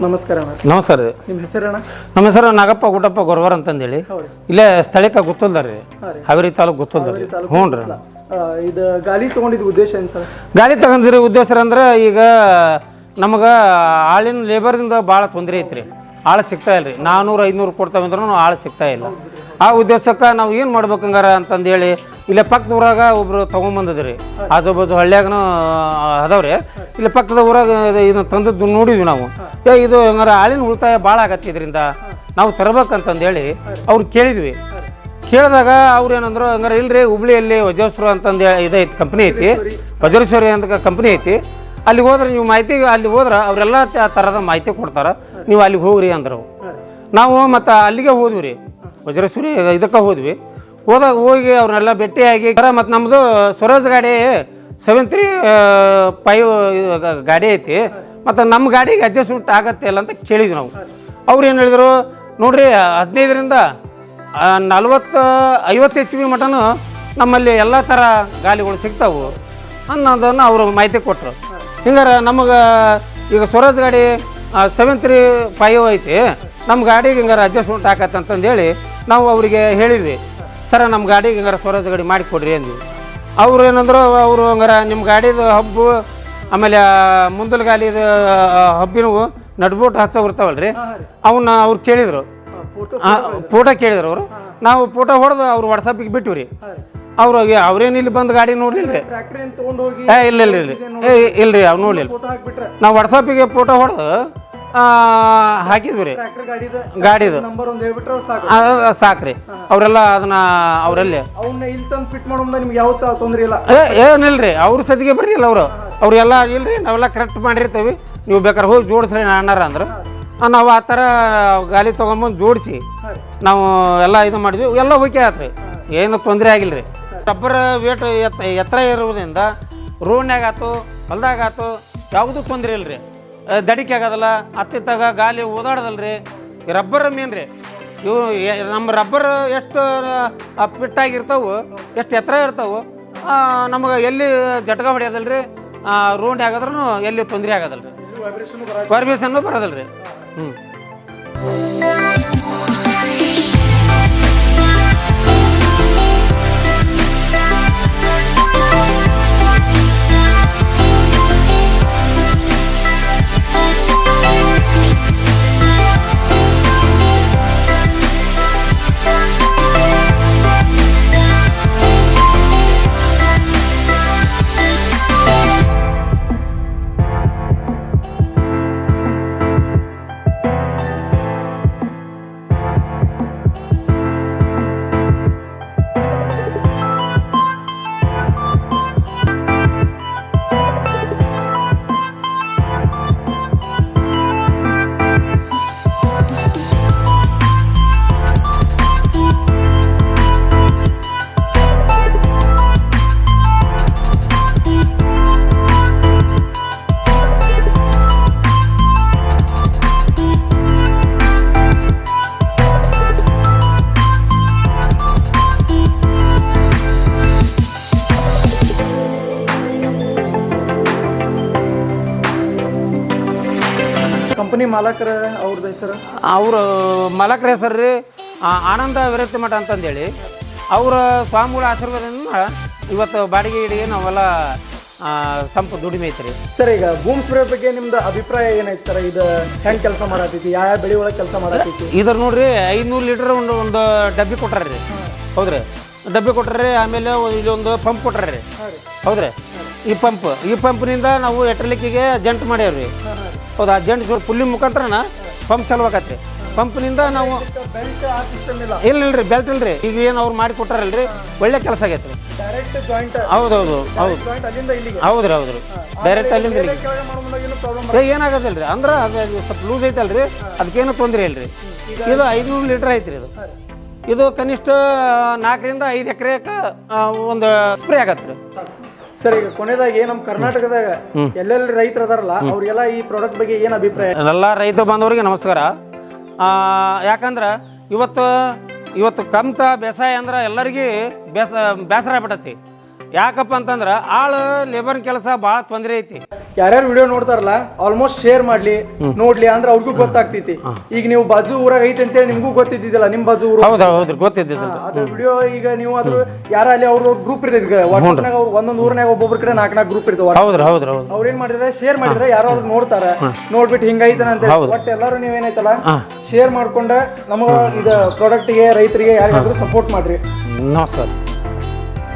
ನಮಸ್ಕಾರ. ನಮಸ್ಕಾರ ರೀ. ನಿಮ್ಮ ಹೆಸರಣ್ಣ? ನಮ್ಮ ಹೆಸರು ನಾಗಪ್ಪ ಗುಡ್ಡಪ್ಪ ಗೊರವರ್ ಅಂತಂದೇಳಿ. ಇಲ್ಲೇ ಸ್ಥಳಕ್ಕೆ ಗೊತ್ತಲ್ದ ರೀ, ಹಾವೇರಿ ತಾಲೂಕು ಗೊತ್ತಲ್ದ ರೀ. ಹ್ಞೂ ರೀ. ಇದು ಗಾಡಿ ತೊಗೊಂಡಿದ್ದು ಉದ್ದೇಶ ಏನು ಸರ್? ಗಾಡಿ ತಗೊಂಡಿರಿ ಉದ್ದೇಶ ಅಂದ್ರೆ ಈಗ ನಮಗೆ ಆಳಿನ ಲೇಬರ್ದಿಂದ ಭಾಳ ತೊಂದರೆ ಐತ್ರಿ. ಆಳು ಸಿಗ್ತಾ ಇಲ್ಲ ರೀ. 400-500 ಕೊಡ್ತಾವಂದ್ರೂ ಆಳು ಸಿಗ್ತಾ ಇಲ್ಲ. ಆ ಉದ್ದೇಶಕ್ಕೆ ನಾವು ಏನು ಮಾಡ್ಬೇಕಂಗಾರ ಅಂತಂದೇಳಿ ಇಲ್ಲೇ ಪಕ್ಕದ ಊರಾಗ ಒಬ್ರು ತೊಗೊಂಬಂದದ್ರಿ. ಆಜು ಬಾಜು ಹಳ್ಳಿಯಾಗನೂ ಅದಾವ್ರಿ. ಇಲ್ಲಿ ಪಕ್ಕದ ಊರಾಗ ಇದನ್ನ ತಂದದ್ದು ನೋಡಿದ್ವಿ ನಾವು. ಇದು ಹಂಗಾರೆ ಆಳಿನ ಉಳಿತಾಯ ಭಾಳ ಆಗತ್ತೆ, ಇದರಿಂದ ನಾವು ತರಬೇಕಂತಂದೇಳಿ ಅವ್ರು ಕೇಳಿದ್ವಿ. ಕೇಳಿದಾಗ ಅವ್ರು ಏನಂದ್ರು, ಹಂಗಾರೆ ಇಲ್ರಿ ಹುಬ್ಳಿಯಲ್ಲಿ ವಜ್ರೇಶ್ವರಿ ಅಂತಂದೇಳಿ ಇದೈತಿ ಕಂಪ್ನಿ ಐತಿ, ವಜ್ರೇಶ್ವರಿ ಅಂತ ಕಂಪ್ನಿ ಐತಿ. ಅಲ್ಲಿ ಹೋದ್ರೆ ನೀವು ಮಾಹಿತಿ, ಅಲ್ಲಿ ಹೋದ್ರೆ ಅವರೆಲ್ಲ ಥರದ ಮಾಹಿತಿ ಕೊಡ್ತಾರೆ, ನೀವು ಅಲ್ಲಿಗೆ ಹೋಗ್ರಿ ಅಂದರು. ನಾವು ಮತ್ತು ಅಲ್ಲಿಗೆ ಹೋದ್ವಿ ರೀ, ವಜ್ರೇಶ್ವರಿ ಇದಕ್ಕೆ ಹೋದ್ವಿ. ಹೋಗಿ ಅವ್ರನ್ನೆಲ್ಲ ಭೇಟಿಯಾಗಿ ಮತ್ತು ನಮ್ಮದು ಸ್ವರಾಜ್ ಗಾಡಿ 73 ಗಾಡಿ ಐತಿ, ಮತ್ತು ನಮ್ಮ ಗಾಡಿಗೆ ಅಡ್ಜಸ್ಟ್ಮೆಂಟ್ ಆಗತ್ತೆ ಅಲ್ಲ ಅಂತ ಕೇಳಿದ್ವಿ ನಾವು. ಅವ್ರು ಏನು ಹೇಳಿದ್ರು, ನೋಡಿರಿ 15ರಿಂದ 40-50 HP ಮಟನು ನಮ್ಮಲ್ಲಿ ಎಲ್ಲ ಥರ ಗಾಲಿಗಳು ಸಿಗ್ತಾವೆ ಅನ್ನೋದನ್ನು ಅವರು ಮಾಹಿತಿ ಕೊಟ್ಟರು. ಹಿಂಗಾರೆ ನಮಗೆ ಈಗ ಸ್ವರಾಜ್ ಗಾಡಿ 73 ಐತಿ, ನಮ್ಮ ಗಾಡಿಗೆ ಹಿಂಗಾರೆ ಅಡ್ಜಸ್ಟ್ಮೆಂಟ್ ಆಗತ್ತೆ ಅಂತಂದೇಳಿ ನಾವು ಅವರಿಗೆ ಹೇಳಿದ್ವಿ. ಸರ ನಮ್ಮ ಗಾಡಿಗೆ ಹಿಂಗಾರೆ ಸ್ವರಾಜ್ ಗಾಡಿ ಮಾಡಿಕೊಡ್ರಿ ಅಂದ್ವಿ. ಅವ್ರು ಏನಂದ್ರು, ಅವರು ಹಂಗಾರೆ ನಿಮ್ಮ ಗಾಡಿದು ಹಬ್ಬು ಆಮೇಲೆ ಮುಂದಲ ಗಾಲಿದು ಹಬ್ಬಿನವು ನಡ್ಬೋಟ್ ಹಚ್ಚೋಗಿರ್ತಾವಲ್ಲ ರೀ, ಅವನ್ನ ಅವ್ರು ಕೇಳಿದರು. ಫೋಟೋ ಕೇಳಿದ್ರು ಅವರು. ನಾವು ಫೋಟೋ ಹೊಡೆದು ಅವ್ರು ವಾಟ್ಸಪ್ಪಿಗೆ ಬಿಟ್ಟಿವಿ ರೀ. ಅವ್ರು ಅವ್ರೇನು ಇಲ್ಲಿ ಬಂದು ಗಾಡಿ ನೋಡ್ಲಿಲ್ಲ ರೀ. ಇಲ್ಲ ಇಲ್ಲ ಇಲ್ಲ ಇಲ್ರಿ, ಅವ್ರು ನೋಡ್ಲಿಲ್ಲ. ನಾವು ವಾಟ್ಸಪ್ಪಿಗೆ ಫೋಟೋ ಹೊಡೆದು ಹಾಕಿದ್ವಿ ರೀ ಗಾಡಿದು. ಸಾಕ್ರಿ. ಅವರೆಲ್ಲ ಅದನ್ನ ಅವರಲ್ಲಿ ಏನಿಲ್ರಿ, ಅವ್ರ ಸತಿಗೆ ಬರ್ರಿಲ್ಲ ಅವರು. ಅವ್ರೆಲ್ಲ ಇಲ್ರಿ, ನಾವೆಲ್ಲ ಕರೆಕ್ಟ್ ಮಾಡಿರ್ತೀವಿ, ನೀವು ಬೇಕಾದ್ರೆ ಹೋಗಿ ಜೋಡಿಸ್ರಿ ಅಣ್ಣಾರ ಅಂದ್ರೆ. ನಾವು ಆ ಥರ ಗಾಲಿ ತೊಗೊಂಬಂದು ಜೋಡಿಸಿ ನಾವು ಎಲ್ಲ ಇದು ಮಾಡಿದ್ವಿ. ಎಲ್ಲ ಓಕೆ ಆತ್ರಿ, ಏನು ತೊಂದರೆ ಆಗಿಲ್ಲ ರೀ. ರಬ್ಬರ್ ವೇಟ್ ಎತ್ತರ ಇರುವುದರಿಂದ ರೋಡ್ನಾಗಾತು ಹೊಲ್ದಾಗಾತು ಯಾವುದೂ ತೊಂದರೆ ಇಲ್ಲ ರೀ. ದಡಿಕೆ ಆಗೋದಲ್ಲ, ಹತ್ತಿತ್ತಾಗ ಗಾಲಿ ಓದಾಡೋದಲ್ಲ ರೀ. ರಬ್ಬರ್ ಮೇನ್ ರೀ ಇವು. ನಮ್ಮ ರಬ್ಬರ್ ಎಷ್ಟು ಫಿಟ್ಟಾಗಿರ್ತಾವೆ, ಎಷ್ಟು ಎತ್ತರ ಇರ್ತಾವೆ, ನಮಗೆ ಎಲ್ಲಿ ಜಟ್ಗ ಹೊಡೆಯೋದಲ್ಲ ರೀ. ರೋಡ್ ಆಗೋದ್ರೂ ಎಲ್ಲಿ ತೊಂದರೆ ಆಗೋದಲ್ಲ ರೀ, ವೈಬ್ರೇಷನ್ನು ಬರೋದಲ್ಲ ರೀ. ಹ್ಞೂ. ಕಂಪನಿ ಮಾಲಕರ ಅವ್ರದ್ದು ಹೆಸರು? ಅವರು ಮಾಲಕರ ಹೆಸರು ರೀ ಆನಂದ ವಿರಕ್ತಿ ಮಠ ಅಂತಂದೇಳಿ. ಅವರ ಸ್ವಾಮಿಗಳ ಆಶೀರ್ವಾದದಿಂದ ಇವತ್ತು ಬಾಡಿಗೆ ಗಿಡಿಗೆ ನಾವೆಲ್ಲ ದುಡಿಮೆ ಐತ್ರಿ. ಸರ್, ಈಗ ಬೂಮ್ ಸ್ಪ್ರೇ ಬಗ್ಗೆ ನಿಮ್ದು ಅಭಿಪ್ರಾಯ ಏನೈತೆ ಸರ್? ಇದು ಹೆಂಗೆ ಕೆಲಸ ಮಾಡತೈತಿ, ಯಾವ ಬೆಳೆ ಒಳಗೆ ಕೆಲಸ ಮಾಡತೈತಿ? ಇದ್ರ ನೋಡ್ರಿ 500 ಲೀಟರ್ ಒಂದು ಡಬ್ಬಿ ಕೊಟ್ಟಾರ್ರಿ. ಹೌದ್ರಿ, ಡಬ್ಬಿ ಕೊಟ್ಟಾರ್ರಿ. ಆಮೇಲೆ ಇಲ್ಲೊಂದು ಪಂಪ್ ಕೊಟ್ಟಾರ್ರಿ. ಹೌದ್ರಿ, ಈ ಪಂಪ್ನಿಂದ ನಾವು ಎಟ್ರಲಿಕ್ಕಿಗೆ ಜಂಟ್ ಮಾಡ್ಯಾವ್ರಿ. ಹೌದಾ, ಜಂಟ್ ಪುಲ್ಲಿ ಮುಖಾಂತರನ ಪಂಪ್ ಚಲವಾಕತ್ರಿ. ಪಂಪ್ನಿಂದ ನಾವು ಇಲ್ರಿ, ಬೆಲ್ಟ್ ಇಲ್ರಿ. ಈಗ ಏನು ಅವ್ರು ಮಾಡಿ ಕೊಟ್ಟಾರಲ್ರಿ, ಒಳ್ಳೆ ಕೆಲಸ ಆಗೈತ್ರಿ. ಹೌದೌದು ಹೌದು ಹೌದ್ರಿ ಹೌದ್ರಿ, ಡೈರೆಕ್ಟ್ ಅಲ್ಲಿಂದ ಏನಾಗೋದಿಲ್ರಿ. ಅಂದ್ರೆ ಅದು ಸ್ವಲ್ಪ ಲೂಸ್ ಐತಲ್ರಿ, ಅದಕ್ಕೇನು ತೊಂದರೆ ಇಲ್ರಿ. ಇದು 500 ಲೀಟರ್ ಐತ್ರಿ. ಇದು ಕನಿಷ್ಠ 4ರಿಂದ 5 ಎಕರೆಗೆ ಒಂದು ಸ್ಪ್ರೇ ಆಗತ್ರಿ. ಸರ್, ಈಗ ಕೊನೆದಾಗಿ ನಮ್ಮ ಕರ್ನಾಟಕದಾಗ ಎಲ್ಲೆಲ್ಲಿ ರೈತರು ಅದಾರಲ್ಲ ಅವ್ರಿಗೆಲ್ಲ ಈ ಪ್ರಾಡಕ್ಟ್ ಬಗ್ಗೆ ಏನು ಅಭಿಪ್ರಾಯ? ಎಲ್ಲ ರೈತ ಬಾಂಧವರಿಗೆ ನಮಸ್ಕಾರ. ಯಾಕಂದ್ರೆ ಇವತ್ತು ಕಮ್ತ ಬೇಸಾಯ ಅಂದ್ರೆ ಎಲ್ಲರಿಗೂ ಬೇಸರ ಆಗ್ಬಿಟ್ಟತಿ. ಯಾಕಪ್ಪ ಅಂತಂದ್ರೆ ಆಳು ಲೇಬರ್ ಕೆಲಸ ಭಾಳ ತೊಂದರೆ ಐತಿ. ಯಾರ್ಯಾರು ವಿಡಿಯೋ ನೋಡ್ತಾರಲ್ಲ ಆಲ್ಮೋಸ್ಟ್ ಶೇರ್ ಮಾಡ್ಲಿ ನೋಡ್ಲಿ ಅಂದ್ರೆ ಅವ್ರಿಗೂ ಗೊತ್ತಾಗ್ತೈತಿ. ಈಗ ನೀವು ಬಾಜು ಊರಾಗ ಐತಿ ಅಂತೇಳಿ ನಿಮ್ಗೂ ಗೊತ್ತಿದ್ದಿಲ್ಲ, ನಿಮ್ ಬಾಜು ಊರು ಹೌದ್ರಿ ಗೊತ್ತಿದ್ದಿಲ್ಲ. ಅದ ವಿಡಿಯೋ ಈಗ ನೀವು ಅದ್ರ ಯಾರ ಅಲ್ಲಿ ಅವ್ರ ಗ್ರೂಪ್ ಇರ್ತೈತಿ ವಾಟ್ಸ್ಆಪ್ನಾಗ, ಅವ್ರು ಒಂದೊಂದ್ ಊರ್ನಾಗ ಒಬ್ಬೊಬ್ರ ಕಡೆ 4 ಗ್ರೂಪ್ ಇರ್ತಾವ. ಅವ್ರ ಏನ್ ಮಾಡಿದ್ರೆ ಶೇರ್ ಮಾಡಿದ್ರೆ ಯಾರೋ ಅದ್ರ ನೋಡ್ತಾರ, ನೋಡ್ಬಿಟ್ಟು ಹಿಂಗೈತನ ಅಂತ ಒಟ್ಟು ಎಲ್ಲರೂ ನೀವೇನೈತಲ್ಲ ಶೇರ್ ಮಾಡ್ಕೊಂಡ ನಮಗ ಇದ ಪ್ರಾಡಕ್ಟ್ಗೆ ರೈತರಿಗೆ ಯಾರಿಗಾದ್ರೂ ಸಪೋರ್ಟ್ ಮಾಡ್ರಿ. ನಮಸ್ಕಾರ.